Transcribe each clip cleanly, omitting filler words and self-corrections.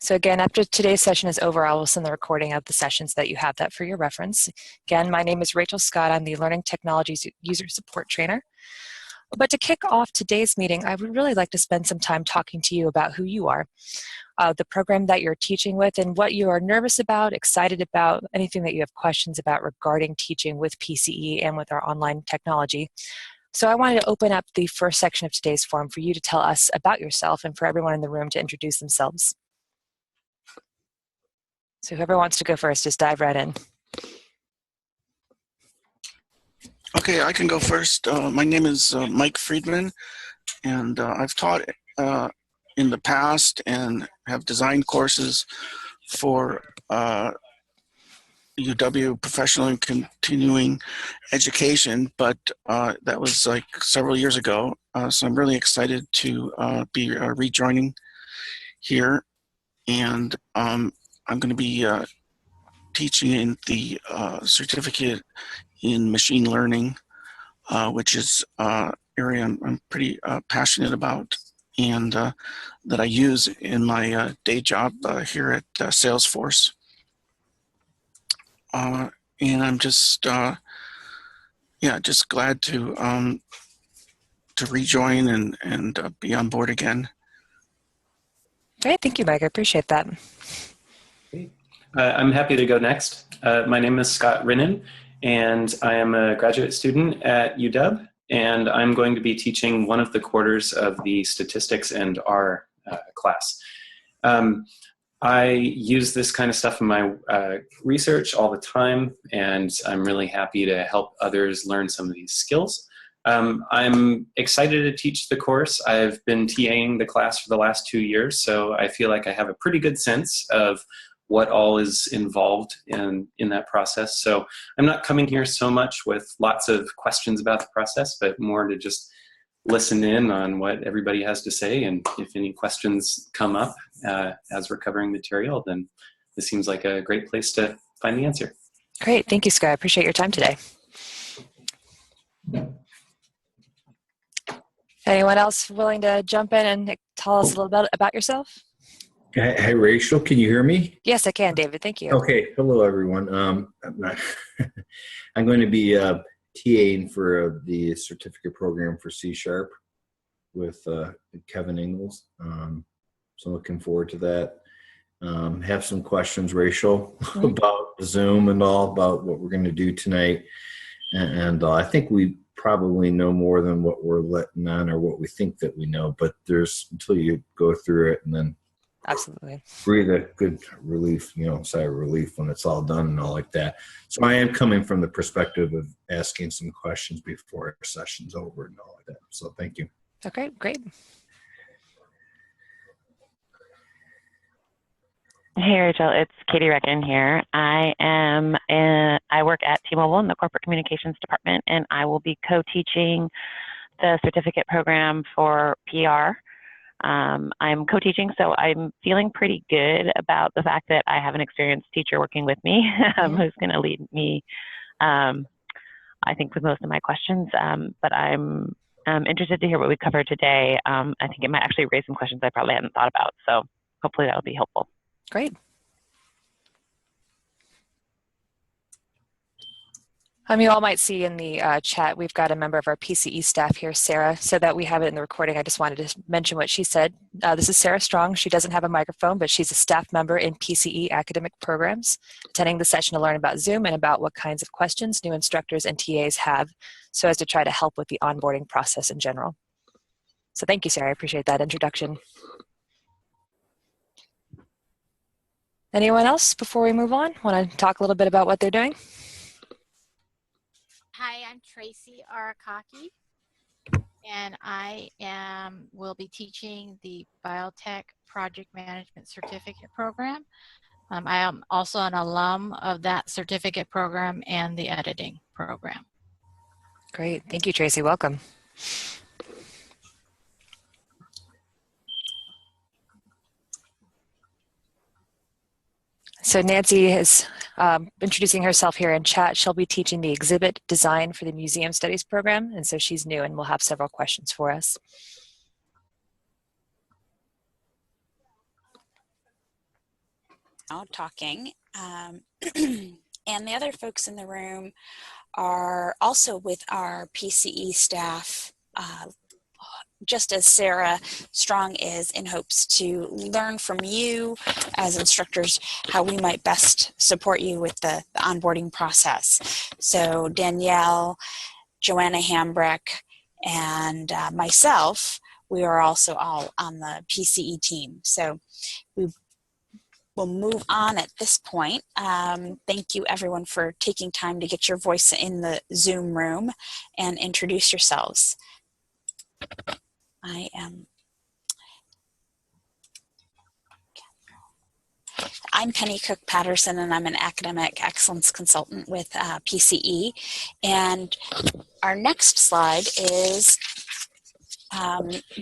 So again, after today's session is over, I will send the recording of the sessions that you have that for your reference. Again, my name is Rachel Scott. I'm the Learning Technologies User Support Trainer. But to kick off today's meeting, I would really like to spend some time talking to you about who you are, the program that you're teaching with, and what you are nervous about, excited about, anything that you have questions about regarding teaching with PCE and with our online technology. So I wanted to open up the first section of today's forum for you to tell us about yourself and for everyone in the room to introduce themselves. So whoever wants to go first, just dive right in. Okay, I can go first. My name is Mike Friedman, and I've taught in the past and have designed courses for UW Professional and Continuing Education, but that was like several years ago. So I'm really excited to be rejoining here, and I'm going to be teaching in the certificate in machine learning, which is area I'm pretty passionate about and that I use in my day job here at Salesforce. And I'm just just glad to rejoin and be on board again. Great, thank you, Mike. I appreciate that. I'm happy to go next. My name is Scott Rinnan, and I am a graduate student at UW, and I'm going to be teaching one of the quarters of the Statistics and R class. I use this kind of stuff in my research all the time, and I'm really happy to help others learn some of these skills. I'm excited to teach the course. I've been TAing the class for the last 2 years, so I feel like I have a pretty good sense of what all is involved in that process. So I'm not coming here so much with lots of questions about the process, but more to just listen in on what everybody has to say. And if any questions come up as we're covering material, then this seems like a great place to find the answer. Great, thank you, Scott. I appreciate your time today. Anyone else willing to jump in and tell us a little bit about yourself? Hey, Rachel, can you hear me? Yes, I can, David. Thank you. Okay. Hello, everyone. I'm going to be TAing for the certificate program for C# with Kevin Ingalls. So looking forward to that. Have some questions, Rachel, about Zoom and all, about what we're going to do tonight. And I think we probably know more than what we're letting on or what we think that we know, but there's until you go through it and then absolutely breathe a good relief, sigh of relief when it's all done and all like that. So I am coming from the perspective of asking some questions before our session's over and all like that. So thank you. Okay, great. Hey, Rachel, it's Katie Reckon here. I work at T-Mobile in the Corporate Communications Department, and I will be co-teaching the certificate program for PR. I'm co-teaching, so I'm feeling pretty good about the fact that I have an experienced teacher working with me who's going to lead me, I think, with most of my questions. But I'm interested to hear what we covered today. I think it might actually raise some questions I probably hadn't thought about, so hopefully that'll be helpful. Great. You all might see in the chat, we've got a member of our PCE staff here, Sarah, so that we have it in the recording. I just wanted to mention what she said. This is Sarah Strong. She doesn't have a microphone, but she's a staff member in PCE academic programs, attending the session to learn about Zoom and about what kinds of questions new instructors and TAs have, so as to try to help with the onboarding process in general. So thank you, Sarah. I appreciate that introduction. Anyone else before we move on? Want to talk a little bit about what they're doing? Hi, I'm Tracy Arakaki, and I will be teaching the Biotech Project Management Certificate Program. I am also an alum of that certificate program and the editing program. Great. Thank you, Tracy. Welcome. So Nancy is introducing herself here in chat. She'll be teaching the exhibit design for the Museum Studies program, and so she's new and will have several questions for us. now talking. And the other folks in the room are also with our PCE staff, just as Sarah Strong is, in hopes to learn from you as instructors how we might best support you with the onboarding process. So Danielle, Joanna Hambrick, and myself, we are also all on the PCE team. So we'll move on at this point. Thank you everyone for taking time to get your voice in the Zoom room and introduce yourselves. I'm Penny Cook Patterson, and I'm an academic excellence consultant with PCE. And our next slide is,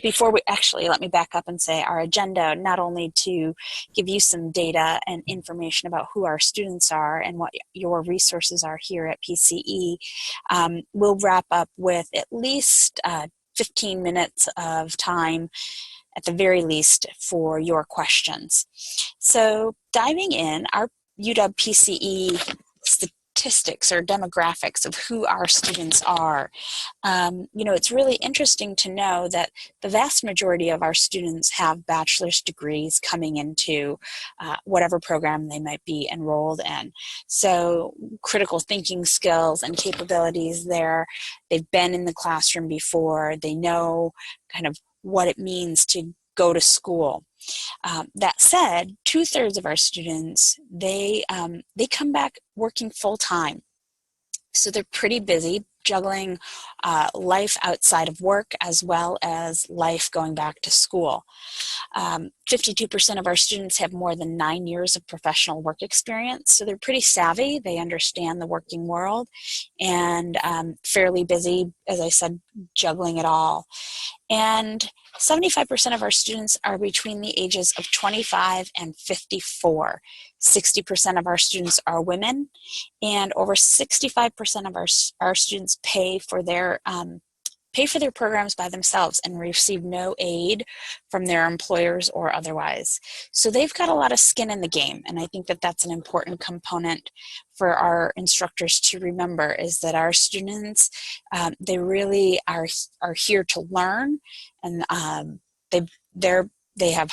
before we actually, let me back up and say our agenda, not only to give you some data and information about who our students are and what your resources are here at PCE, we'll wrap up with at least 15 minutes of time at the very least for your questions. So diving in, our UW PCE statistics or demographics of who our students are. It's really interesting to know that the vast majority of our students have bachelor's degrees coming into whatever program they might be enrolled in. So critical thinking skills and capabilities there. They've been in the classroom before. They know kind of what it means to go to school. That said, 2/3 of our students, they come back working full-time. So they're pretty busy juggling life outside of work as well as life going back to school. 52% of our students have more than 9 years of professional work experience, so they're pretty savvy. They understand the working world and fairly busy, as I said, juggling it all. And 75% of our students are between the ages of 25 and 54. 60% of our students are women, and over 65% of our students pay for their programs by themselves and receive no aid from their employers or otherwise. So they've got a lot of skin in the game, and I think that that's an important component for our instructors to remember, is that our students, they really are here to learn, and they have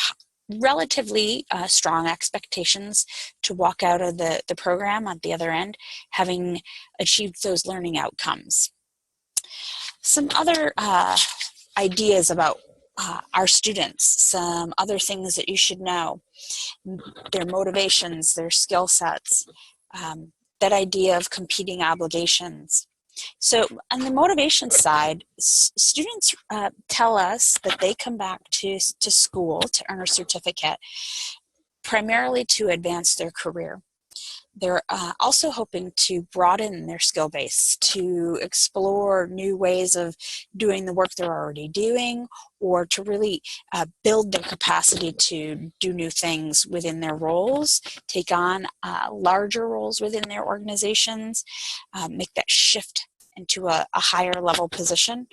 relatively strong expectations to walk out of the program at the other end having achieved those learning outcomes. Some other ideas about our students, some other things that you should know: their motivations, their skill sets, that idea of competing obligations. So on the motivation side, students tell us that they come back to school to earn a certificate primarily to advance their career. They're also hoping to broaden their skill base, to explore new ways of doing the work they're already doing, or to really build their capacity to do new things within their roles, take on larger roles within their organizations, make that shift into a higher level position.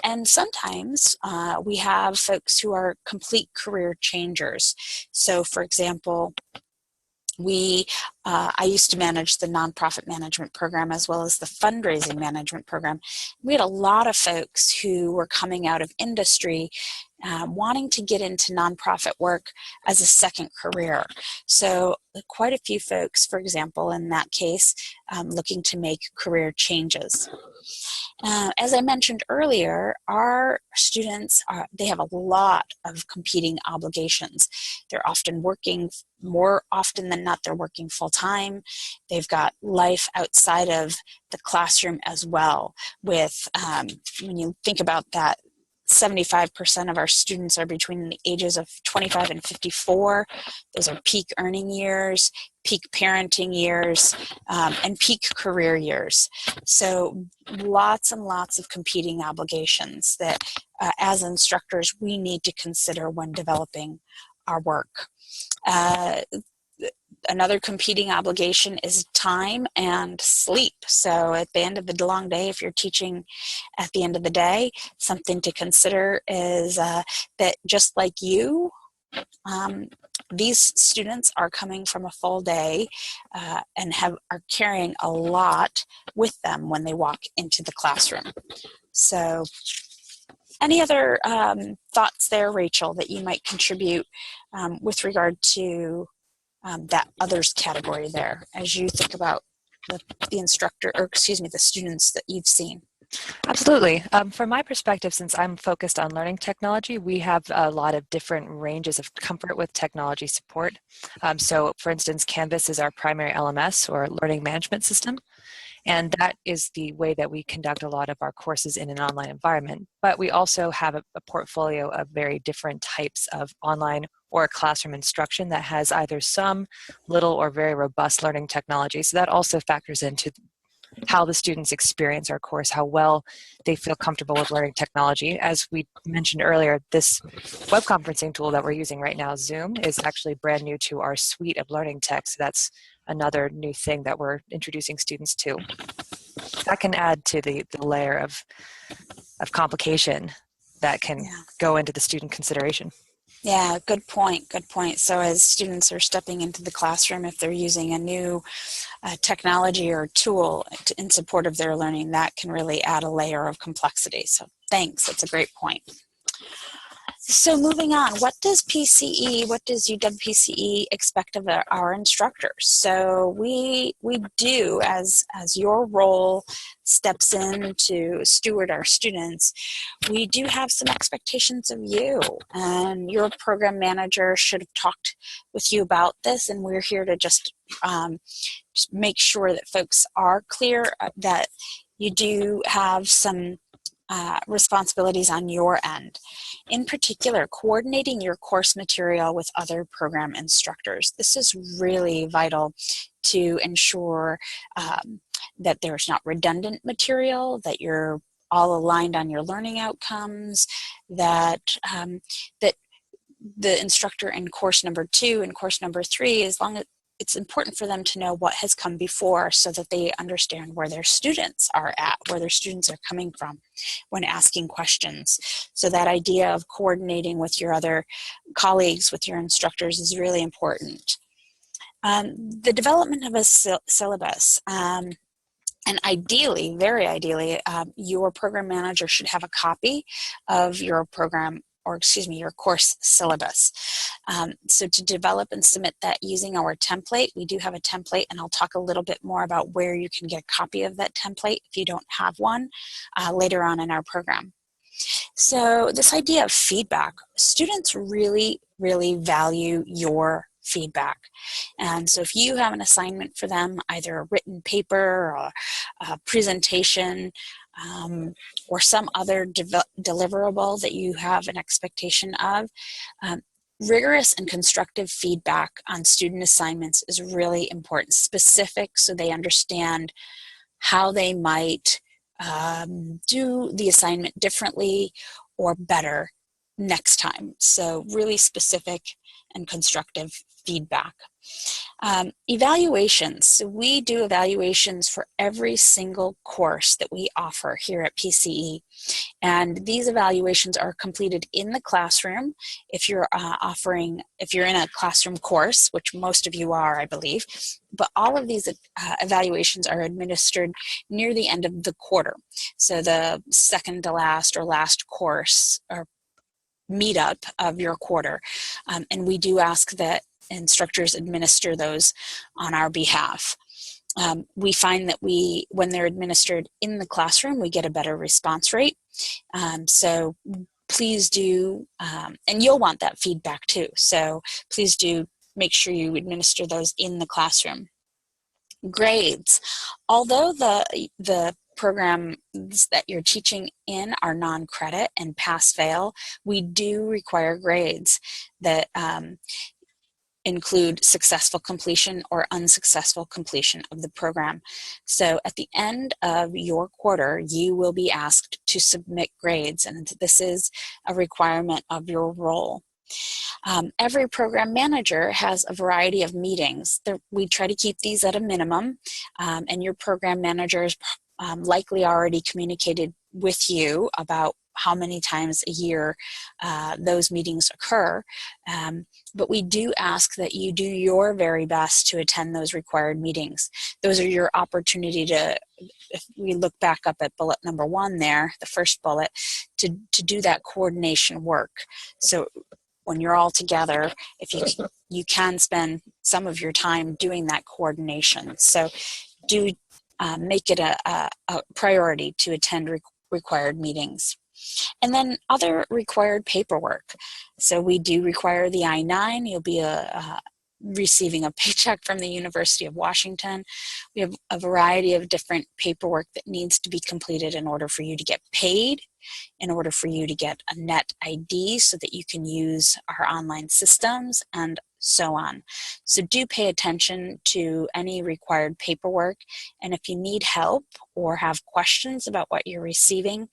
And sometimes we have folks who are complete career changers. So for example, I used to manage the nonprofit management program as well as the fundraising management program. We had a lot of folks who were coming out of industry wanting to get into nonprofit work as a second career. So quite a few folks, for example, in that case, looking to make career changes. As I mentioned earlier, our students, they have a lot of competing obligations. They're often working, more often than not, they're working full-time. They've got life outside of the classroom as well. With, when you think about that, 75% of our students are between the ages of 25 and 54. Those are peak earning years, peak parenting years, and peak career years. So lots and lots of competing obligations that as instructors we need to consider when developing our work. Another competing obligation is time and sleep. So at the end of the long day, if you're teaching at the end of the day, something to consider is that just like you, these students are coming from a full day and are carrying a lot with them when they walk into the classroom. So any other thoughts there, Rachel, that you might contribute with regard to that others category there as you think about the instructor, or excuse me, the students that you've seen? Absolutely. From my perspective, since I'm focused on learning technology, we have a lot of different ranges of comfort with technology support. So for instance, Canvas is our primary LMS or learning management system. And that is the way that we conduct a lot of our courses in an online environment. But we also have a portfolio of very different types of online or classroom instruction that has either some little or very robust learning technology. So that also factors into how the students experience our course, how well they feel comfortable with learning technology. As we mentioned earlier, this web conferencing tool that we're using right now, Zoom, is actually brand new to our suite of learning tech. So that's another new thing that we're introducing students to. That can add to the layer of complication that can go into the student consideration. Yeah, good point, good point. So as students are stepping into the classroom, if they're using a new technology or tool in support of their learning, that can really add a layer of complexity. So thanks, that's a great point. So moving on, what does UW-PCE expect of our instructors? So we do, as your role steps in to steward our students, we do have some expectations of you, and your program manager should have talked with you about this, and we're here to just make sure that folks are clear that you do have some responsibilities on your end. In particular, coordinating your course material with other program instructors. This is really vital to ensure that there's not redundant material, that you're all aligned on your learning outcomes, that that the instructor in course number 2 and course number 3, as long as it's important for them to know what has come before so that they understand where their students are at, where their students are coming from when asking questions. So that idea of coordinating with your other colleagues, with your instructors, is really important. The development of a syllabus. And ideally, very ideally, your program manager should have a copy of your program, or excuse me, your course syllabus. So to develop and submit that using our template, we do have a template, and I'll talk a little bit more about where you can get a copy of that template if you don't have one later on in our program. So this idea of feedback, students really, really value your feedback. And so if you have an assignment for them, either a written paper or a presentation, or some other deliverable that you have an expectation of, rigorous and constructive feedback on student assignments is really important, specific, so they understand how they might do the assignment differently or better next time. So really specific and constructive feedback. Evaluations. So we do evaluations for every single course that we offer here at PCE. And these evaluations are completed in the classroom if you're if you're in a classroom course, which most of you are, I believe. But all of these evaluations are administered near the end of the quarter. So the second to last or last course or meetup of your quarter. And we do ask that instructors administer those on our behalf. We find that when they're administered in the classroom, we get a better response rate. So please do, and you'll want that feedback too. So please do make sure you administer those in the classroom. Grades. Although the programs that you're teaching in are non-credit and pass-fail, we do require grades that include successful completion or unsuccessful completion of the program. So at the end of your quarter, you will be asked to submit grades, and this is a requirement of your role. Every program manager has a variety of meetings. We try to keep these at a minimum, and your program manager is likely already communicated with you about how many times a year those meetings occur. But we do ask that you do your very best to attend those required meetings. Those are your opportunity to, if we look back up at bullet number 1 there, the first bullet, to do that coordination work. So when you're all together, if you can spend some of your time doing that coordination. So do make it a priority to attend required meetings. And then other required paperwork. So we do require the I-9. You'll be receiving a paycheck from the University of Washington. We have a variety of different paperwork that needs to be completed in order for you to get paid, in order for you to get a net ID so that you can use our online systems, and so on. So do pay attention to any required paperwork, and if you need help or have questions about what you're receiving,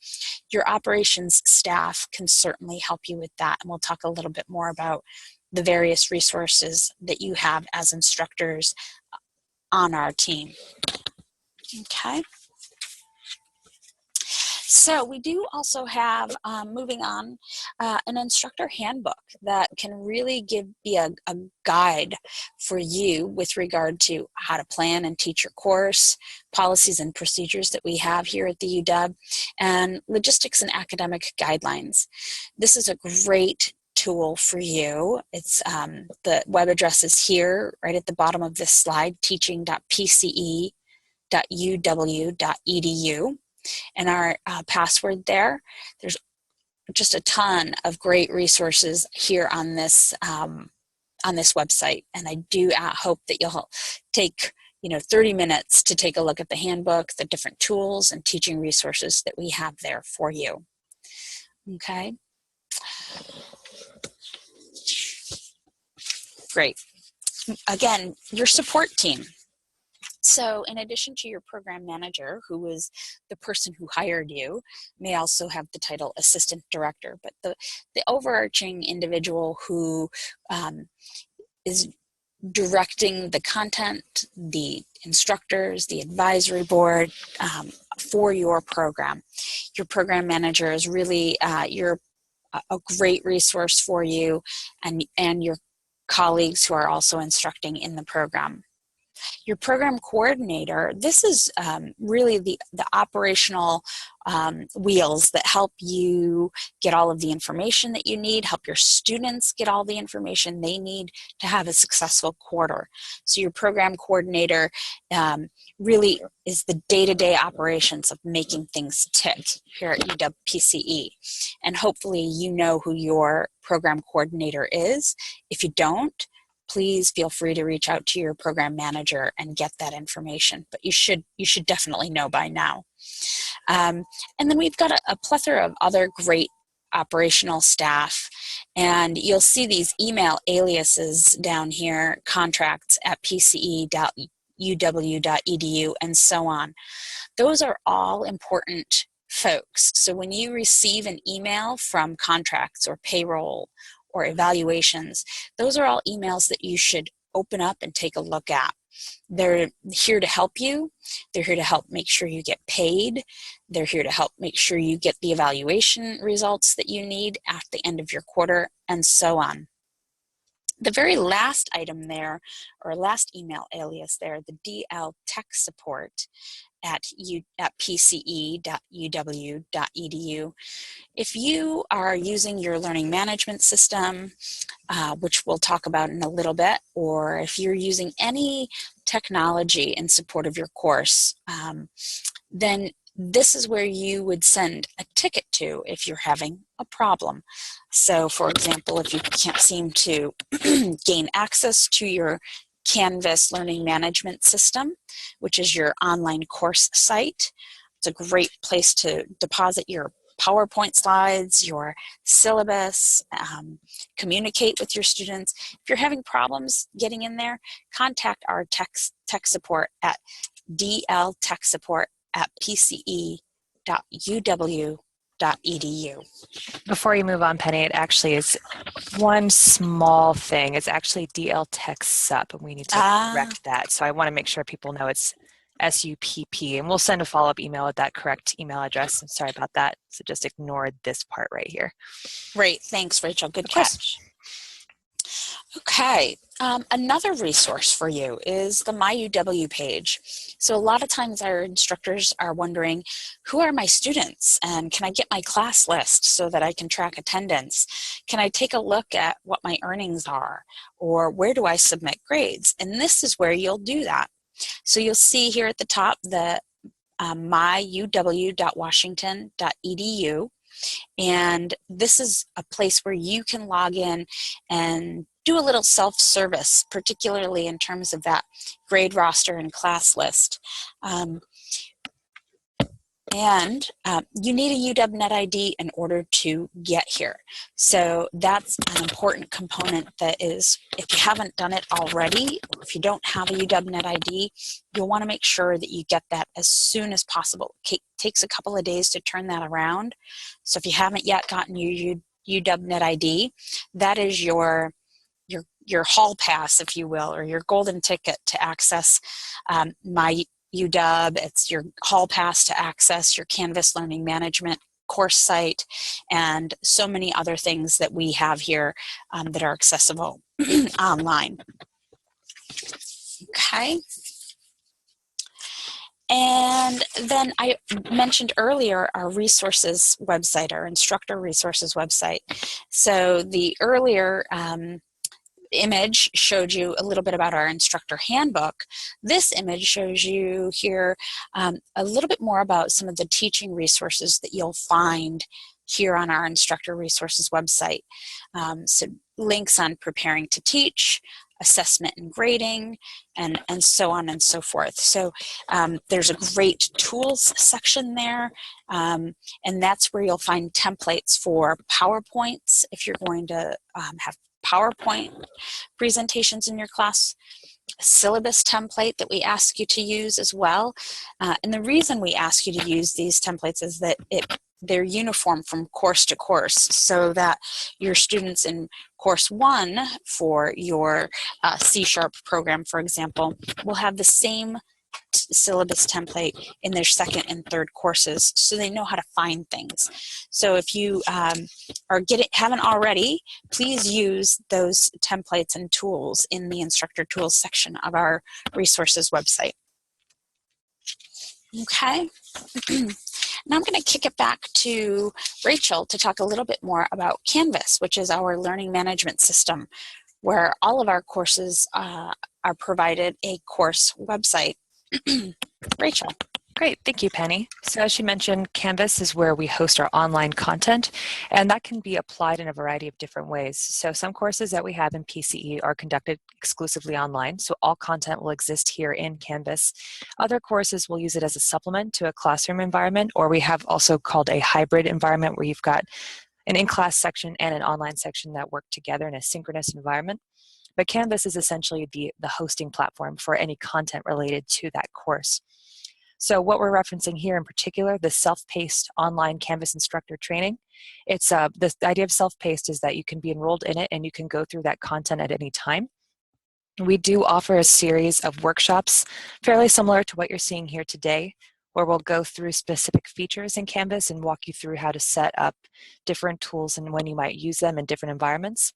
your operations staff can certainly help you with that, and we'll talk a little bit more about the various resources that you have as instructors on our team. Okay. So we do also have, moving on, an instructor handbook that can really be a guide for you with regard to how to plan and teach your course, policies and procedures that we have here at the UW, and logistics and academic guidelines. This is a great tool for you. It's the web address is here right at the bottom of this slide, teaching.pce.uw.edu. And our password there. There's just a ton of great resources here on this website, and I do hope that you'll take 30 minutes to take a look at the handbook, the different tools and teaching resources that we have there for you. Okay. Great. Again, your support team. So in addition to your program manager, who is the person who hired you, may also have the title assistant director, but the overarching individual who is directing the content, the instructors, the advisory board for your program. Your program manager is really a great resource for you and your colleagues who are also instructing in the program. Your program coordinator, this is really the operational wheels that help you get all of the information that you need, help your students get all the information they need to have a successful quarter. So your program coordinator really is the day-to-day operations of making things tick here at UW PCE. And hopefully you know who your program coordinator is. If you don't, please feel free to reach out to your program manager and get that information. But you should definitely know by now. And then we've got a plethora of other great operational staff. And you'll see these email aliases down here, contracts@pce.uw.edu, and so on. Those are all important folks. So when you receive an email from contracts or payroll or evaluations, those are all emails that you should open up and take a look at. They're here to help you. They're here to help make sure you get paid. They're here to help make sure you get the evaluation results that you need at the end of your quarter, and so on. The very last item there, or last email alias there, the DL Tech Support at pce.uw.edu. If you are using your learning management system, which we'll talk about in a little bit, or if you're using any technology in support of your course, then this is where you would send a ticket to if you're having a problem. So for example, if you can't seem to gain access to your Canvas learning management system, which is your online course site, it's a great place to deposit your PowerPoint slides, your syllabus, communicate with your students. If you're having problems getting in there, contact our tech support at dltechsupport@pce.uw.edu. Before you move on, Penny, it actually is one small thing. It's actually DL Tech Sup, and we need to correct that. So I want to make sure people know it's SUPP, and we'll send a follow-up email with that correct email address. I'm sorry about that. So just ignore this part right here. Great, thanks, Rachel. Good Of course. catch. Okay, another resource for you is the MyUW page. So a lot of times our instructors are wondering, who are my students? And can I get my class list so that I can track attendance? Can I take a look at what my earnings are? Or where do I submit grades? And this is where you'll do that. So you'll see here at the top the myuw.washington.edu. And this is a place where you can log in and do a little self-service, particularly in terms of that grade roster and class list. You need a UW Net ID in order to get here. So that's an important component that is, if you haven't done it already, or if you don't have a UW Net ID, you'll want to make sure that you get that as soon as possible. It takes a couple of days to turn that around. So if you haven't yet gotten your UW Net ID, that is your hall pass, if you will, or your golden ticket to access my UW. It's your hall pass to access your Canvas Learning Management course site and so many other things that we have here that are accessible online. Okay. And then I mentioned earlier our resources website, our instructor resources website. So the earlier image showed you a little bit about our instructor handbook. This image shows you here a little bit more about some of the teaching resources that you'll find here on our instructor resources website. So links on preparing to teach, assessment and grading, and so on and so forth. So there's a great tools section there, and that's where you'll find templates for PowerPoints if you're going to have PowerPoint presentations in your class, a syllabus template that we ask you to use as well. And the reason we ask you to use these templates is that they're uniform from course to course, so that your students in course 1 for your C# program, for example, will have the same syllabus template in their second and third courses, so they know how to find things. So if you haven't already, please use those templates and tools in the instructor tools section of our resources website. Okay. Now I'm going to kick it back to Rachel to talk a little bit more about Canvas, which is our learning management system, where all of our courses are provided a course website. Rachel. Great, thank you, Penny. So as she mentioned, Canvas is where we host our online content, and that can be applied in a variety of different ways. So some courses that we have in PCE are conducted exclusively online, so all content will exist here in Canvas. Other courses will use it as a supplement to a classroom environment, or we have also called a hybrid environment where you've got an in-class section and an online section that work together in a synchronous environment. But Canvas is essentially the hosting platform for any content related to that course. So what we're referencing here in particular, the self-paced online Canvas instructor training, it's the idea of self-paced is that you can be enrolled in it and you can go through that content at any time. We do offer a series of workshops fairly similar to what you're seeing here today, where we'll go through specific features in Canvas and walk you through how to set up different tools and when you might use them in different environments.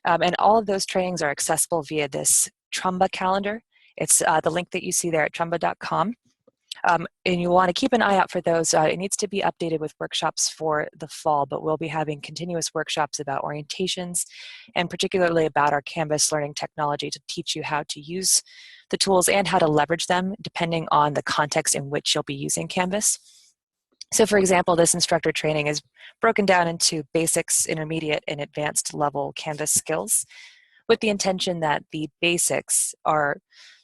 And all of those trainings are accessible via this Trumba calendar. It's the link that you see there at trumba.com. And you want to keep an eye out for those. It needs to be updated with workshops for the fall, but we'll be having continuous workshops about orientations and particularly about our Canvas learning technology to teach you how to use the tools and how to leverage them depending on the context in which you'll be using Canvas. So for example, this instructor training is broken down into basics, intermediate, and advanced level Canvas skills with the intention that the basics are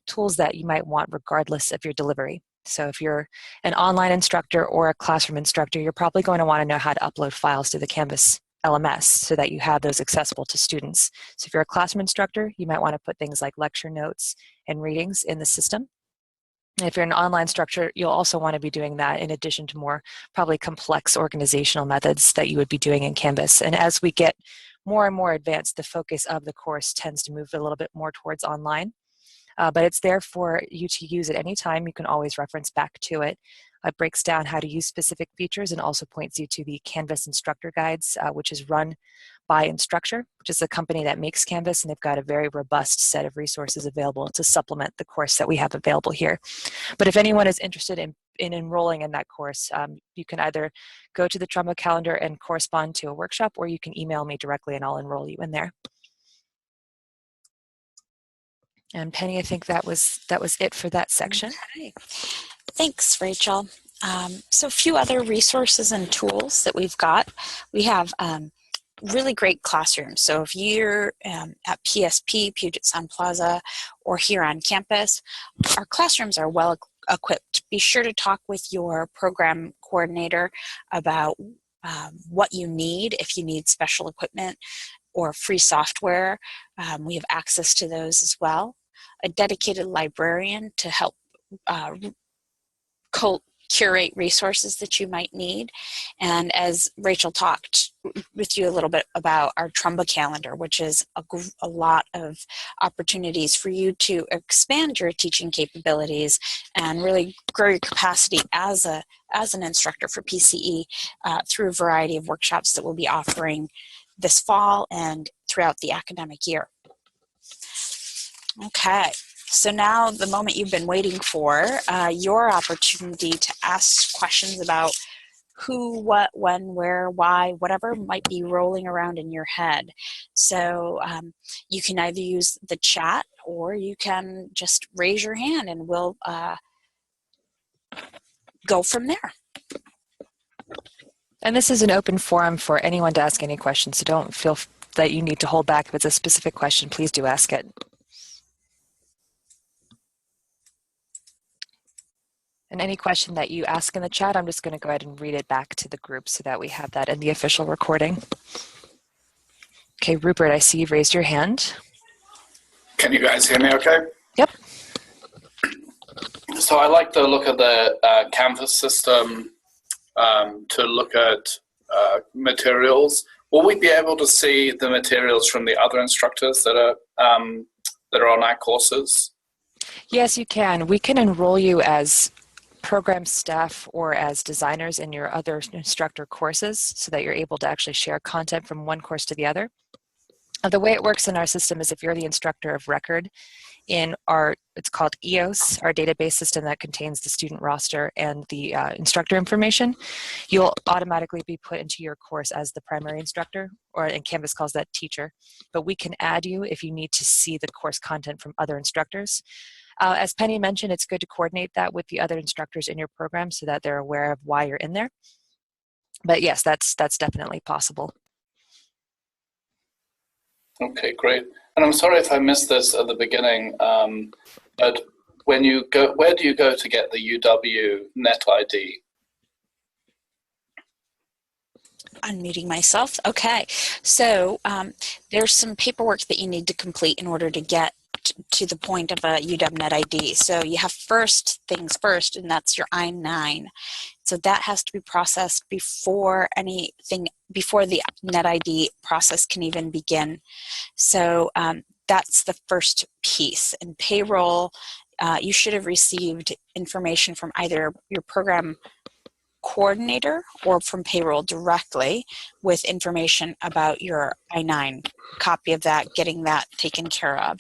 tools that you might want regardless of your delivery. So if you're an online instructor or a classroom instructor, you're probably going to want to know how to upload files to the Canvas LMS so that you have those accessible to students. So if you're a classroom instructor, you might want to put things like lecture notes and readings in the system. And if you're an online instructor, you'll also want to be doing that in addition to more probably complex organizational methods that you would be doing in Canvas. And as we get more and more advanced, the focus of the course tends to move a little bit more towards online. but it's there for you to use at any time. You can always reference back to it. It breaks down how to use specific features and also points you to the Canvas instructor guides, which is run by Instructor, which is a company that makes Canvas, and they've got a very robust set of resources available to supplement the course that we have available here. But if anyone is interested in enrolling in that course, you can either go to the Trumbo calendar and correspond to a workshop, or you can email me directly and I'll enroll you in there. And Penny, I think that was it for that section. Okay. Thanks, Rachel. So a few other resources and tools that we've got. We have really great classrooms. So if you're at PSP, Puget Sound Plaza, or here on campus, our classrooms are well equipped. Be sure to talk with your program coordinator about what you need. If you need special equipment or free software, we have access to those as well. A dedicated librarian to help curate resources that you might need. And as Rachel talked with you a little bit about our Trumbo calendar, which is a lot of opportunities for you to expand your teaching capabilities and really grow your capacity as an instructor for PCE through a variety of workshops that we'll be offering this fall and throughout the academic year. Okay. So now the moment you've been waiting for, your opportunity to ask questions about who, what, when, where, why, whatever might be rolling around in your head. So you can either use the chat or you can just raise your hand and we'll go from there. And this is an open forum for anyone to ask any questions, so don't feel that you need to hold back. If it's a specific question, please do ask it. And any question that you ask in the chat, I'm just going to go ahead and read it back to the group so that we have that in the official recording. Okay, Rupert, I see you've raised your hand. Can you guys hear me okay? Yep. So I like the look of the Canvas system to look at materials. Will we be able to see the materials from the other instructors that are on our courses? Yes, you can. We can enroll you as program staff or as designers in your other instructor courses so that you're able to actually share content from one course to the other. The way it works in our system is if you're the instructor of record in it's called EOS, our database system that contains the student roster and the instructor information, you'll automatically be put into your course as the primary instructor, and Canvas calls that teacher. But we can add you if you need to see the course content from other instructors. As Penny mentioned, it's good to coordinate that with the other instructors in your program so that they're aware of why you're in there. But yes, that's definitely possible. Okay, great. And I'm sorry if I missed this at the beginning, but when you go, where do you go to get the UW Net ID? Unmuting myself. Okay, so there's some paperwork that you need to complete in order to get to the point of a UW Net ID. So you have first things first, and that's your I-9. So that has to be processed before the Net ID process can even begin. So that's the first piece. And payroll, you should have received information from either your program coordinator or from payroll directly with information about your I-9, copy of that, getting that taken care of,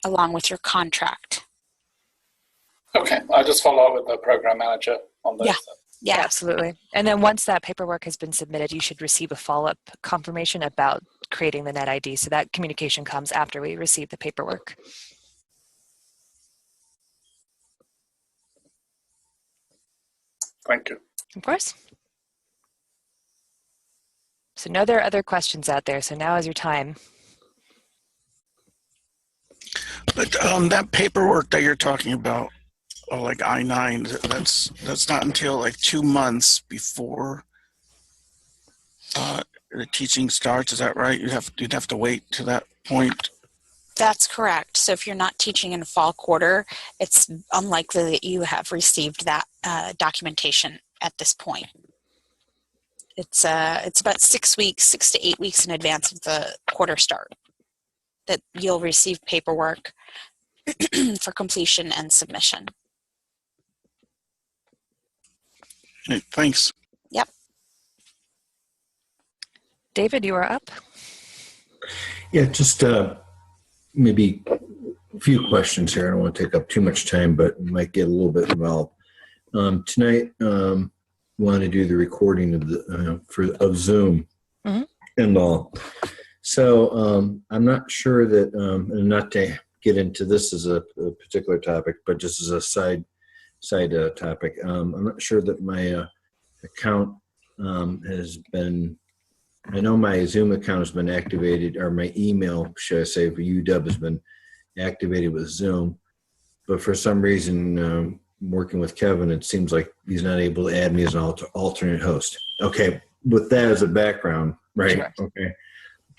along with your contract. Okay, I'll just follow up with the program manager on this. Yeah, absolutely. And then once that paperwork has been submitted, you should receive a follow-up confirmation about creating the Net ID. So that communication comes after we receive the paperwork. Thank you. Of course. So no, there are other questions out there. So now is your time. But that paperwork that you're talking about, like I-9, that's not until like 2 months before the teaching starts. Is that right? You'd have to wait to that point. That's correct. So if you're not teaching in fall quarter, it's unlikely that you have received that documentation at this point. It's about 6 to 8 weeks in advance of the quarter start. that you'll receive paperwork for completion and submission. Okay, thanks. Yep. David, you are up. Yeah, just maybe a few questions here. I don't want to take up too much time, but might get a little bit involved. Tonight, want to do the recording of the of Zoom and all. So I'm not sure that, and not to get into this as a particular topic, but just as a side topic, I'm not sure that my account has been. I know my Zoom account has been activated, or my email, should I say, for UW has been activated with Zoom, but for some reason, working with Kevin, it seems like he's not able to add me as an alternate host. Okay, with that as a background, right? Sure. Okay.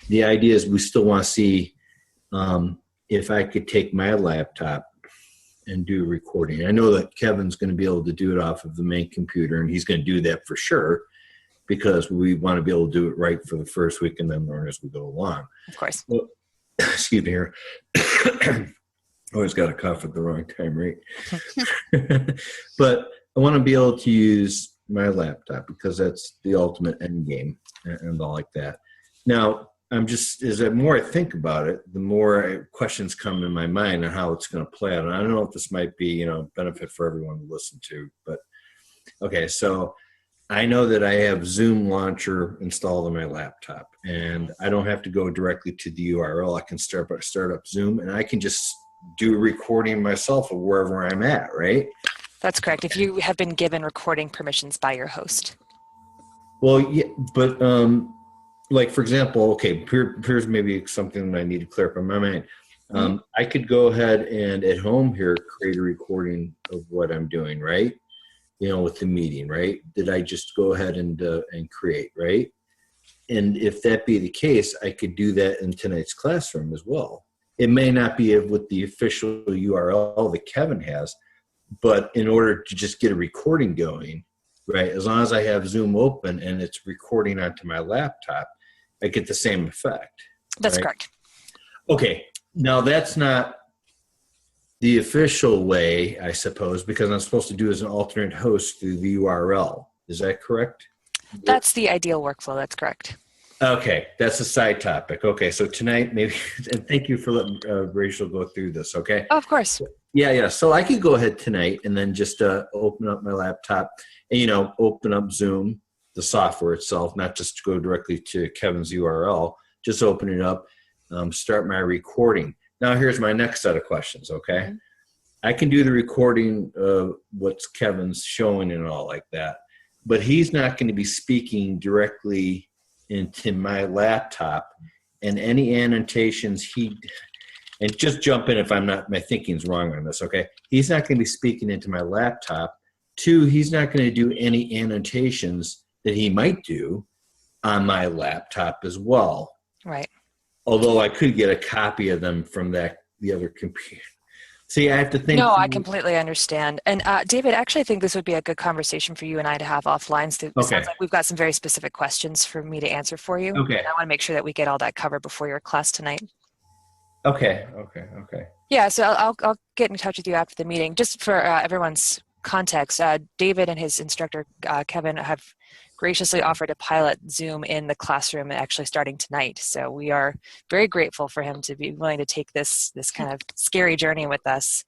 The idea is we still want to see if I could take my laptop and do a recording. I know that Kevin's going to be able to do it off of the main computer, and he's going to do that for sure, because we want to be able to do it right for the first week and then learn as we go along. Of course. Well, excuse me here. Always got a cough at the wrong time, right? But I want to be able to use my laptop because that's the ultimate end game and all like that. Now, the more I think about it, the more questions come in my mind on how it's going to play out. And I don't know if this might be, benefit for everyone to listen to, but okay, so I know that I have Zoom Launcher installed on my laptop, and I don't have to go directly to the URL. I can start up Zoom, and I can just do a recording myself of wherever I'm at, right? That's correct. If you have been given recording permissions by your host. Well, yeah, but like for example, okay, here's maybe something that I need to clear up in my mind. I could go ahead and at home here create a recording of what I'm doing, right? With the meeting, right? Did I just go ahead and create, right? And if that be the case, I could do that in tonight's classroom as well. It may not be with the official URL that Kevin has, but in order to just get a recording going, right? As long as I have Zoom open and it's recording onto my laptop, I get the same effect. That's right? correct. Okay, now that's not the official way, I suppose, because I'm supposed to do as an alternate host through the URL. Is that correct? That's the ideal workflow. That's correct. Okay, that's a side topic. Okay, so tonight maybe, and thank you for letting Rachel go through this, okay? Oh, of course. Yeah. So I could go ahead tonight and then just open up my laptop and, open up Zoom, the software itself, not just go directly to Kevin's URL, just open it up, start my recording. Now, here's my next set of questions, okay? I can do the recording of what's Kevin's showing and all like that, but he's not going to be speaking directly into my laptop, and any annotations and just jump in if my thinking's wrong on this, okay? He's not going to be speaking into my laptop. 2, he's not going to do any annotations that he might do on my laptop as well. Right. Although I could get a copy of them from the other computer. See, I have to think. No, I completely understand. And David, actually, I think this would be a good conversation for you and I to have offline. So it sounds like we've got some very specific questions for me to answer for you. Okay. And I want to make sure that we get all that covered before your class tonight. Okay. Yeah, so I'll get in touch with you after the meeting. Just for everyone's context, David and his instructor, Kevin, have graciously offered to pilot Zoom in the classroom actually starting tonight. So we are very grateful for him to be willing to take this kind of scary journey with us.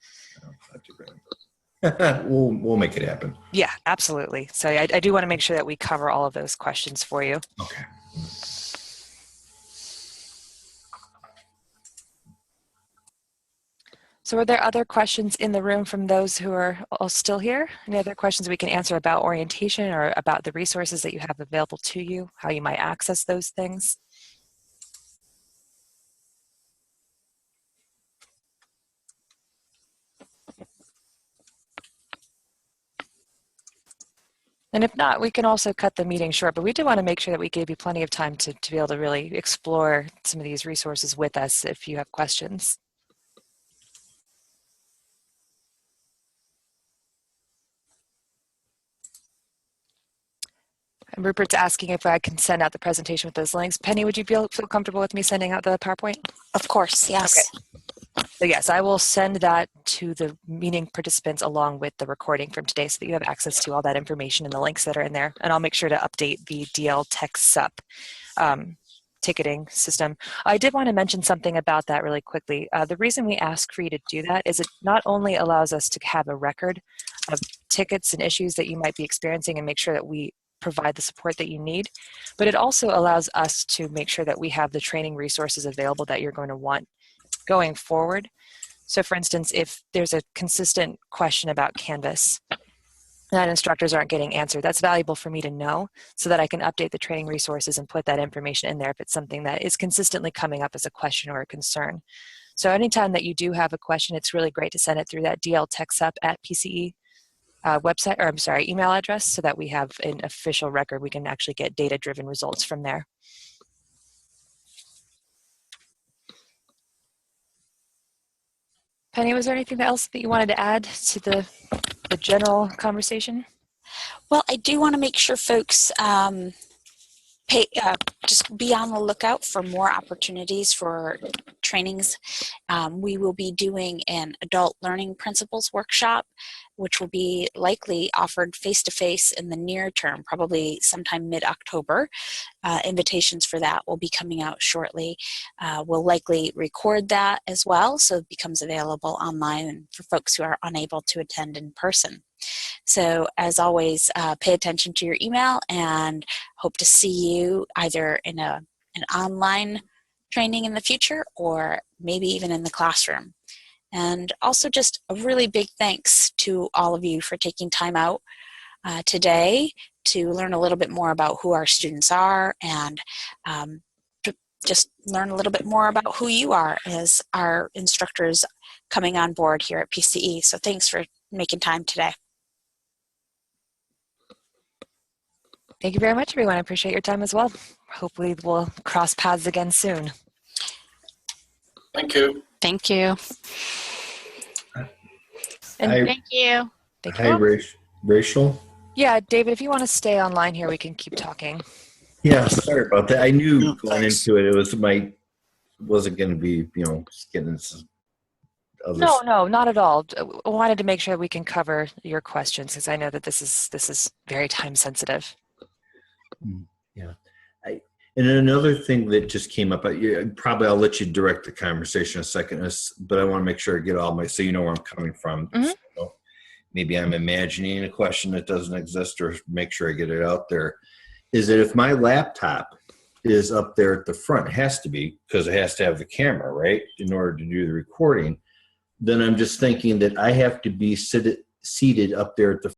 We'll make it happen. Yeah, absolutely. So I do want to make sure that we cover all of those questions for you. Okay. So are there other questions in the room from those who are all still here? Any other questions we can answer about orientation or about the resources that you have available to you, how you might access those things? And if not, we can also cut the meeting short, but we do want to make sure that we gave you plenty of time to be able to really explore some of these resources with us if you have questions. And Rupert's asking if I can send out the presentation with those links. Penny, would you feel comfortable with me sending out the PowerPoint? Of course, yes. Okay. So yes, I will send that to the meeting participants along with the recording from today so that you have access to all that information and the links that are in there. And I'll make sure to update the DL Tech SUP ticketing system. I did want to mention something about that really quickly. The reason we ask for you to do that is it not only allows us to have a record of tickets and issues that you might be experiencing and make sure that we provide the support that you need, but it also allows us to make sure that we have the training resources available that you're going to want going forward. So for instance, if there's a consistent question about Canvas that instructors aren't getting answered, that's valuable for me to know so that I can update the training resources and put that information in there if it's something that is consistently coming up as a question or a concern. So anytime that you do have a question, it's really great to send it through that DL Tech SUP at PCE website, or I'm sorry, email address, so that we have an official record. We can actually get data-driven results from there. Penny, was there anything else that you wanted to add to the general conversation? Well, I do want to make sure folks just be on the lookout for more opportunities for trainings. We will be doing an adult learning principles workshop, which will be likely offered face-to-face in the near term, probably sometime mid-October. Invitations for that will be coming out shortly. We'll likely record that as well, so it becomes available online for folks who are unable to attend in person. So as always, pay attention to your email and hope to see you either in an online training in the future or maybe even in the classroom. And also just a really big thanks to all of you for taking time out today to learn a little bit more about who our students are and to just learn a little bit more about who you are as our instructors coming on board here at PCE. So thanks for making time today. Thank you very much, everyone. I appreciate your time as well. Hopefully we'll cross paths again soon. Thank you. Thank you. And Thank you. thank you Hi, all. Rachel. Yeah, David, if you want to stay online here, we can keep talking. Yeah, sorry about that. I knew No, going thanks. into it, wasn't going to be, getting into other No, not at all. I wanted to make sure we can cover your questions because I know that this is very time sensitive. Yeah. And another thing that just came up, probably I'll let you direct the conversation in a second, but I want to make sure I get so you know where I'm coming from. Mm-hmm. So maybe I'm imagining a question that doesn't exist, or make sure I get it out there. Is that if my laptop is up there at the front, it has to be, because it has to have the camera, right, in order to do the recording, then I'm just thinking that I have to be seated up there at the